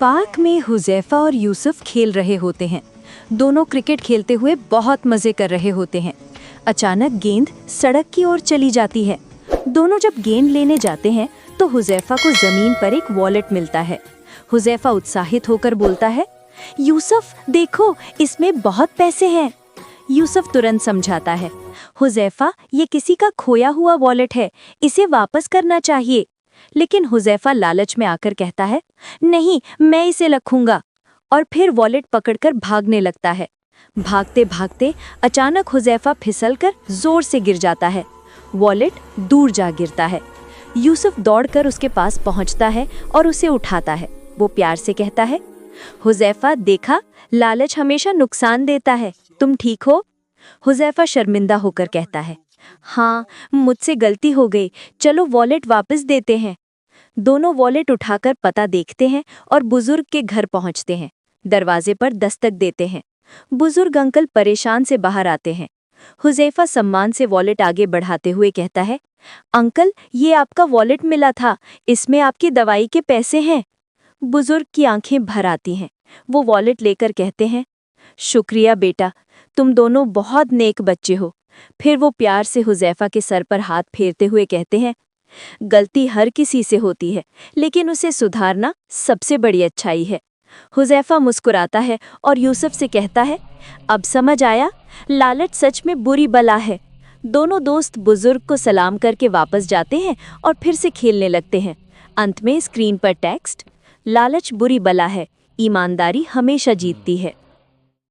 Park में हुज़ैफा और यूसुफ खेल रहे होते हैं। दोनों क्रिकेट खेलते हुए बहुत मजे कर रहे होते हैं। अचानक गेंद सड़क की ओर चली जाती है। दोनों जब गेंद लेने जाते हैं तो हुज़ैफा को जमीन पर एक वॉलेट मिलता है। हुज़ैफा उत्साहित होकर बोलता है, यूसुफ देखो, इसमें बहुत पैसे हैं। यूसुफ तुरंत समझाता है, हुज़ैफा ये किसी का खोया हुआ वॉलेट है, इसे वापस करना चाहिए। लेकिन हुज़ैफा लालच में आकर कहता है, नहीं, मैं इसे रखूंगा, और फिर वॉलेट पकड़कर भागने लगता है। भागते भागते अचानक हुज़ैफा फिसलकर जोर से गिर जाता है। वॉलेट दूर जा गिरता है। यूसुफ दौड़कर उसके पास पहुंचता है और उसे उठाता है। वो प्यार से कहता है, हुज़ैफा देखा, लालच हमेशा नुकसान देता है, तुम ठीक हो? हुज़ैफा शर्मिंदा होकर कहता है, हाँ, मुझसे गलती हो गई, चलो वॉलेट वापस देते हैं। दोनों वॉलेट उठाकर पता देखते हैं और बुजुर्ग के घर पहुंचते हैं। दरवाजे पर दस्तक देते हैं। बुजुर्ग अंकल परेशान से बाहर आते हैं। हुज़ैफा सम्मान से वॉलेट आगे बढ़ाते हुए कहता है, अंकल, ये आपका वॉलेट मिला था, इसमें आपकी दवाई के पैसे हैं। बुजुर्ग की आंखें भर आती हैं। वो वॉलेट लेकर कहते हैं, शुक्रिया बेटा, तुम दोनों बहुत नेक बच्चे हो। फिर वो प्यार से हुज़ैफा के सर पर हाथ फेरते हुए कहते हैं, गलती हर किसी से होती है, लेकिन उसे सुधारना सबसे बड़ी अच्छाई है। हुज़ैफा मुस्कुराता है और यूसुफ से कहता है, अब समझ आया, लालच सच में बुरी बला है। दोनों दोस्त बुजुर्ग को सलाम करके वापस जाते हैं और फिर से खेलने लगते हैं। अंत में स्क्रीन पर टेक्स्ट, लालच बुरी बला है, ईमानदारी हमेशा जीतती है।